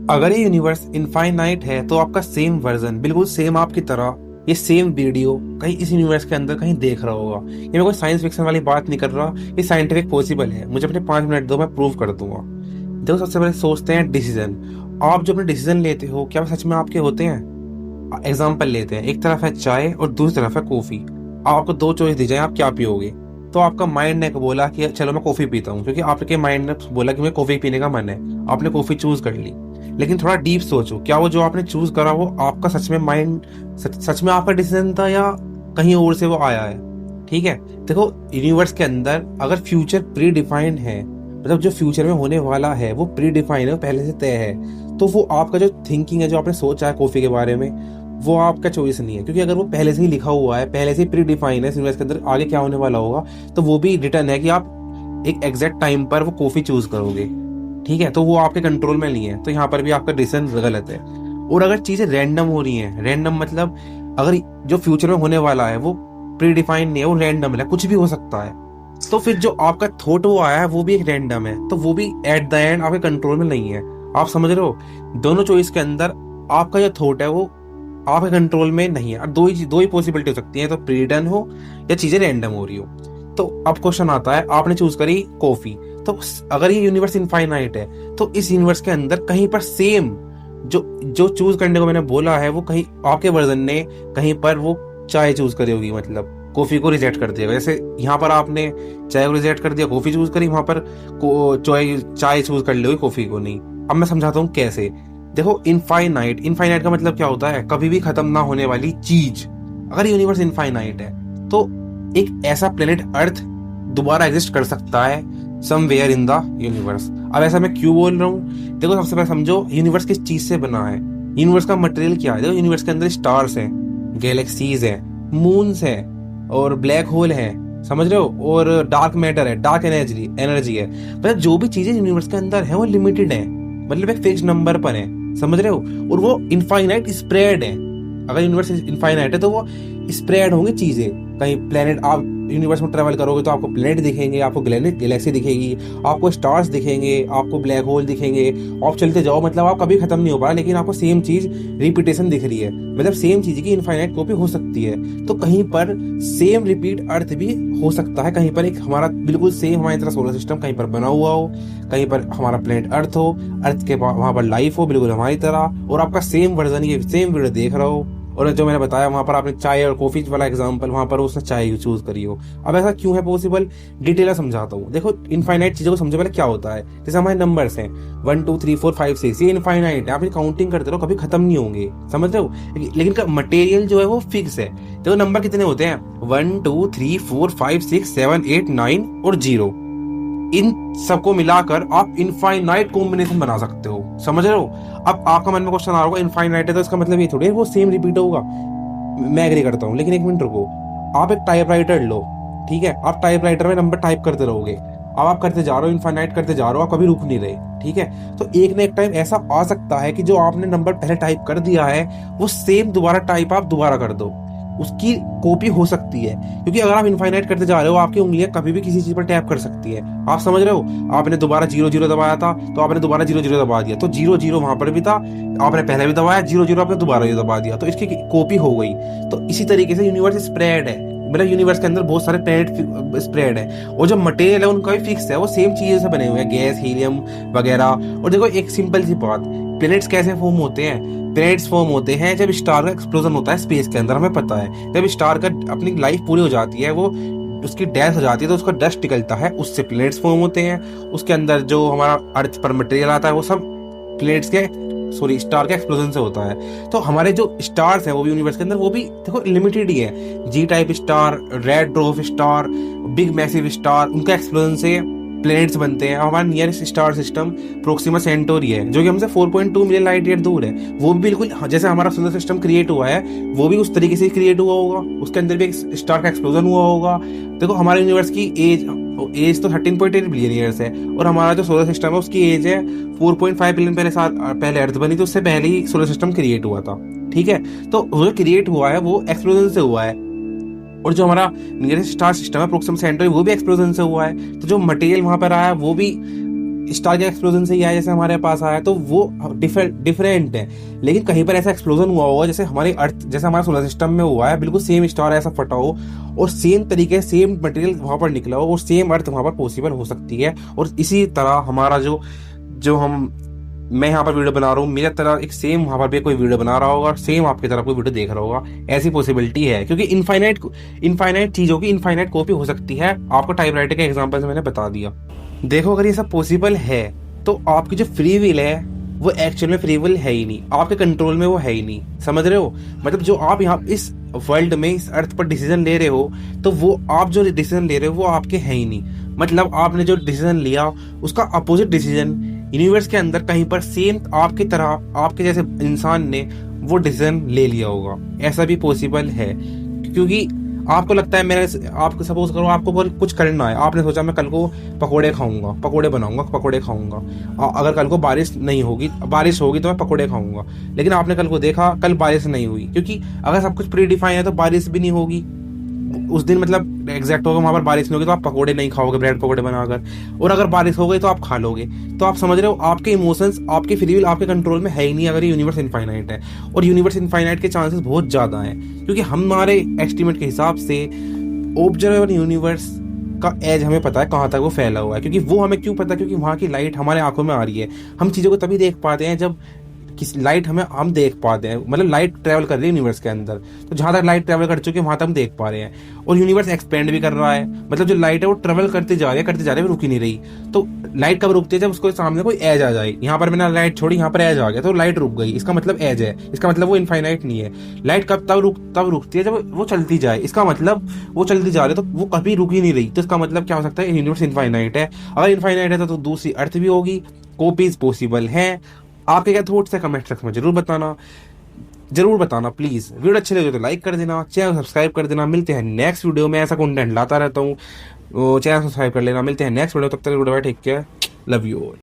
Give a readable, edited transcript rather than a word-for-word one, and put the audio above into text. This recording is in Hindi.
अगर ये यूनिवर्स इनफाइनाइट है तो आपका सेम वर्जन बिल्कुल सेम आपकी तरह ये सेम वीडियो कहीं इस यूनिवर्स के अंदर कहीं देख रहा होगा। ये मैं कोई साइंस फिक्शन वाली बात नहीं कर रहा, ये साइंटिफिक पॉसिबल है। मुझे अपने 5 मिनट दो, मैं प्रूव कर दूंगा। देखो, सबसे पहले सोचते हैं डिसीजन। आप जो अपने डिसीजन लेते हो क्या वो सच में आपके होते हैं? एग्जाम्पल लेते हैं, एक तरफ है चाय और दूसरी तरफ है कॉफी। आपको दो चॉइस दी जाए, आप क्या पियोगे? तो आपका माइंड ने बोला कि चलो मैं कॉफी पीता हूँ, क्योंकि आपके माइंड ने बोला कि मैं कॉफी पीने का मन है। आपने कॉफी चूज कर ली। लेकिन थोड़ा डीप सोचो, क्या वो जो आपने चूज करा वो आपका सच में माइंड सच में आपका डिसीजन था या कहीं और से वो आया है? ठीक है, देखो, यूनिवर्स के अंदर अगर फ्यूचर प्री डिफाइंड है, मतलब जो फ्यूचर में होने वाला है वो प्री डिफाइंड है, पहले से तय है, तो वो आपका जो थिंकिंग है, जो आपने सोचा है कॉफी के बारे में, वो आपका चॉइस नहीं है। क्योंकि अगर वो पहले से ही लिखा हुआ है, पहले से ही प्री डिफाइंड है यूनिवर्स के अंदर आगे क्या होने वाला होगा, तो वो भी रिटर्न है कि आप एक एग्जैक्ट टाइम पर वो कॉफी चूज करोगे। ठीक है, तो वो आपके कंट्रोल में नहीं है, तो यहाँ पर भी आपका डिसीजन गलत है। और अगर चीजें रैंडम हो रही हैं, रैंडम मतलब अगर जो फ्यूचर में होने वाला है वो प्री डिफाइंड नहीं है, वो रैंडम है, कुछ भी हो सकता है, तो फिर जो आपका थॉट वो आया है वो भी एक रैंडम है, तो वो भी एट द एंड आपके कंट्रोल में नहीं है। आप समझ रहे हो? दोनों चॉइस के अंदर आपका जो थॉट है वो आपके कंट्रोल में नहीं है, और दो ही पॉसिबिलिटी हो सकती है, तो प्री डन हो या चीजें रैंडम हो रही हो। तो अब क्वेश्चन आता है, आपने चूज करी कॉफी, तो अगर ये यूनिवर्स इनफाइनाइट है तो इस यूनिवर्स के अंदर कहीं पर सेम जो जो चूज करने को मैंने बोला है वो कहीं आपके वर्जन ने कहीं पर वो चाय चूज करी होगी, मतलब कॉफी को रिजेक्ट कर दिया। जैसे यहाँ पर आपने चाय को रिजेक्ट कर दिया, कॉफी चूज करी, वहां पर चाय चूज कर ली होगी, कॉफी को नहीं। अब मैं समझाता हूँ कैसे। देखो, इनफाइनाइट का मतलब क्या होता है? कभी भी खत्म ना होने वाली चीज। अगर यूनिवर्स इनफाइनाइट है तो एक ऐसा प्लेनेट अर्थ दोबारा एग्जिस्ट कर सकता है समवेयर इन द यूनिवर्स। अब ऐसा मैं क्यों बोल रहा हूँ? देखो, सबसे पहले समझो यूनिवर्स किस चीज से बना है। यूनिवर्स का मटेरियल क्या है? देखो, यूनिवर्स के अंदर स्टार्स हैं, गैलेक्सीज हैं, मून्स हैं और ब्लैक होल है, समझ रहे हो? और डार्क मैटर है, डार्क एनर्जी है। मतलब जो भी चीजें यूनिवर्स के अंदर है वो लिमिटेड है, मतलब एक फिक्स नंबर पर है, समझ रहे हो? और वो इनफाइनाइट स्प्रेड है। अगर यूनिवर्स इनफाइनाइट है तो वो स्प्रेड होंगी चीजें। कहीं प्लेनेट, आप यूनिवर्स में ट्रेवल करोगे तो आपको प्लेनेट दिखेंगे, आपको गैलेक्सी दिखेगी, आपको स्टार्स दिखेंगे, आपको ब्लैक होल दिखेंगे। आप चलते जाओ, मतलब आप कभी खत्म नहीं हो पा, लेकिन आपको सेम चीज रिपीटेशन दिख रही है, मतलब सेम चीज की इनफाइनाइट कॉपी हो सकती है। तो कहीं पर सेम रिपीट अर्थ भी हो सकता है, कहीं पर एक हमारा बिल्कुल सेम हमारी तरह सोलर सिस्टम कहीं पर बना हुआ हो, कहीं पर हमारा प्लेनेट अर्थ हो, अर्थ के वहां पर लाइफ हो बिल्कुल हमारी तरह, और आपका सेम वर्जन ये सेम वीडियो देख रहा हो। और जो मैंने बताया वहां पर आपने चाय और कॉफी वाला एग्जांपल, वहां पर उसने चाय चूज करी हो। अब ऐसा क्यों है पॉसिबल? डिटेल समझाता हूँ। देखो, इनफाइनाइट चीजों को समझो पहले क्या होता है। जैसे हमारे नंबर्स हैं 1 2 3 4 5 6, ये इनफाइनाइट है, आप काउंटिंग करते रहो, कभी खत्म नहीं होंगे, समझ रहे हो? लेकिन मटेरियल जो है वो फिक्स है। देखो, नंबर कितने होते हैं? 1 2 3 4 5 6 7 8 9 और 0। इन सबको मिलाकर आप इनफाइनाइट कॉम्बिनेशन बना सकते हो, समझ रहे हो? अब आपका मन में क्वेश्चन आ रहा होगा, इनफाइनाइट है तो इसका मतलब ये थोड़ी है वो सेम रिपीट होगा। मैं एग्री करता हूँ, लेकिन एक मिनट रुको। आप एक टाइपराइटर लो, ठीक है? आप टाइपराइटर में नंबर टाइप करते रहोगे, अब आप करते जा रहे हो, इनफाइनाइट करते जा रहे हो, आप कभी रुक नहीं रहे, ठीक है? तो एक ना एक टाइम ऐसा आ सकता है कि जो आपने नंबर पहले टाइप कर दिया है वो सेम दोबारा टाइप आप दोबारा कर दो, उसकी कॉपी हो सकती है। क्योंकि अगर आप इनफाइनाइट करते जा रहे हो, आपकी उंगलियां कभी भी किसी चीज पर टैप कर सकती है, आप समझ रहे हो? आपने दोबारा 0 0 दबाया था तो आपने दोबारा 0 0 दबा दिया, तो 0 0 वहां पर भी था, आपने पहले भी दबाया 0 0, आपने दोबारा ये दबा दिया, तो इसकी कॉपी हो गई। तो इसी तरीके से यूनिवर्स स्प्रेड है, मतलब यूनिवर्स के अंदर बहुत सारे प्लैनेट स्प्रेड है, और जो मटेरियल है उनका भी फिक्स है, वो सेम चीजें से बने हुए हैं, गैस, हीलियम वगैरह। और देखो, एक सिंपल सी बात, प्लैनेट्स कैसे फॉर्म होते हैं? प्लैनेट्स फॉर्म होते हैं जब स्टार का एक्सप्लोजन होता है स्पेस के अंदर, हमें पता है। जब स्टार का अपनी लाइफ पूरी हो जाती है, वो उसकी डेथ हो जाती है, तो उसका डस्ट निकलता है, उससे प्लैनेट्स फॉर्म होते हैं। उसके अंदर जो हमारा अर्थ पर मटेरियल आता है वो सब प्लैनेट्स के स्टार के एक्सप्लोजन से होता है। तो हमारे जो स्टार्स हैं वो भी यूनिवर्स के अंदर वो भी देखो लिमिटेड ही है। G type star, red dwarf star, big massive star, उनका एक्सप्लोजन से प्लैनेट्स बनते हैं। हमारा nearest star system Proxima Centauri है, जो कि हमसे 4.2 मिलियन लाइट ईयर दूर है। वो भी बिल्कुल जैसे हमारा सोलर सिस्टम क्रिएट हुआ है, वो भी उस तरीके से क्रिएट हुआ होगा, उसके अंदर भी एक स्टार का एक्सप्लोजन हुआ होगा। देखो, हमारे यूनिवर्स की एज तो 13.8 बिलियन ईयर्स है, और हमारा जो सोलर सिस्टम है उसकी एज है 4.5 बिलियन पहले अर्थ बनी, तो उससे पहले ही सोलर सिस्टम क्रिएट हुआ था, ठीक है? तो वो जो क्रिएट हुआ है वो एक्सप्लोजन से हुआ है। और जो हमारा नियरेस्ट स्टार सिस्टम है प्रोक्सिमा सेंटोरी, वो भी एक्सप्लोजन से हुआ है। तो जो मटेरियल वहां पर आया है वो भी स्टार के एक्सप्लोजन से ही आया जैसे हमारे पास आया, तो वो डिफरेंट है। लेकिन कहीं पर ऐसा एक्सप्लोजन हुआ होगा जैसे हमारे अर्थ, जैसे हमारे सोलर सिस्टम में हुआ है, बिल्कुल सेम स्टार ऐसा फटा हो और सेम तरीके सेम मटेरियल वहां पर निकला हो और सेम अर्थ वहां पर पॉसिबल हो सकती है। और इसी तरह हमारा जो जो हम मैं यहाँ पर वीडियो बना रहा हूँ, मेरे तरह एक सेम वहां पर भी कोई वीडियो बना रहा होगा और सेम आपकी तरह कोई वीडियो देख रहा होगा। ऐसी पॉसिबिलिटी है, क्योंकि इनफाइनाइट चीजों की इनफाइनाइट कॉपी हो सकती है। आपको टाइपराइटर के एग्जांपल से मैंने बता दिया। देखो, अगर ये सब पॉसिबल है तो आपकी जो फ्री विल है वो एक्चुअल में फ्री विल है ही नहीं, आपके कंट्रोल में वो है ही नहीं। समझ रहे हो? मतलब जो आप यहाँ इस वर्ल्ड में, इस अर्थ पर डिसीजन ले रहे हो, तो वो आप जो डिसीजन ले रहे हो वो आपके है ही नहीं। मतलब आपने जो डिसीजन लिया उसका अपोजिट डिसीजन यूनिवर्स के अंदर कहीं पर सेम आपकी तरह, आपके जैसे इंसान ने वो डिसीजन ले लिया होगा। ऐसा भी पॉसिबल है, क्योंकि आपको लगता है, मैंने आपको सपोज करो आपको कुछ करना है, आपने सोचा मैं कल को पकोड़े खाऊंगा, पकोड़े बनाऊंगा, पकोड़े खाऊंगा। अगर कल को बारिश नहीं होगी, बारिश होगी तो मैं पकोड़े खाऊंगा। लेकिन आपने कल को देखा कल बारिश नहीं हुई, क्योंकि अगर सब कुछ प्री डिफाइन है तो बारिश भी नहीं होगी उस दिन। मतलब एग्जैक्ट होगा वहां पर बारिश नहीं होगी तो आप पकोड़े नहीं खाओगे, ब्रेड पकोड़े बनाकर। और अगर बारिश हो गई तो आप खा लोगे। तो आप समझ रहे हो, आपके इमोशंस, आपकी फ्री विल आपके कंट्रोल में है ही नहीं अगर ये यूनिवर्स इनफाइनाइट है। और यूनिवर्स इनफाइनाइट के चांसेस बहुत ज्यादा हैं, क्योंकि हमारे एस्टिमेट के हिसाब से ऑब्जर्वेबल यूनिवर्स का एज हमें पता है कहाँ तक वो फैला हुआ है। क्योंकि वो हमें क्यों पता है? क्योंकि वहाँ की लाइट हमारे आंखों में आ रही है। हम चीज़ों को तभी देख पाते हैं जब किसी लाइट हम देख पाते हैं। मतलब लाइट ट्रैवल कर रही है यूनिवर्स के अंदर, तो जहां तक लाइट ट्रैवल कर चुकी है वहां तक हम देख पा रहे हैं। और यूनिवर्स एक्सपेंड भी कर रहा है, मतलब जो लाइट है वो ट्रैवल करते जा रही है, वो रुक ही नहीं रही। तो लाइट कब रुकती है? जब उसको सामने कोई एज आ जाए। यहाँ पर मैंने लाइट छोड़ी, यहाँ पर एज आ गया तो लाइट रुक गई, इसका मतलब एज है, इसका मतलब वो इनफाइनाइट नहीं है। लाइट कब तब रुकती है जब वो चलती जाए, इसका मतलब वो चलती जा रही है तो वो कभी रुक ही नहीं रही। तो इसका मतलब क्या हो सकता है? यूनिवर्स इनफाइनाइट है। अगर इनफाइनाइट है तो दूसरी अर्थ भी होगी, कॉपीज पॉसिबल है। आपके क्या थॉट्स है कमेंट सेक्शन में जरूर बताना प्लीज। वीडियो अच्छे लगे तो लाइक कर देना, चैनल सब्सक्राइब कर देना। मिलते हैं नेक्स्ट वीडियो में, ऐसा कंटेंट लाता रहता हूँ, चैनल सब्सक्राइब कर लेना। मिलते हैं नेक्स्ट वीडियो, तब तक good bye, take care, love you all.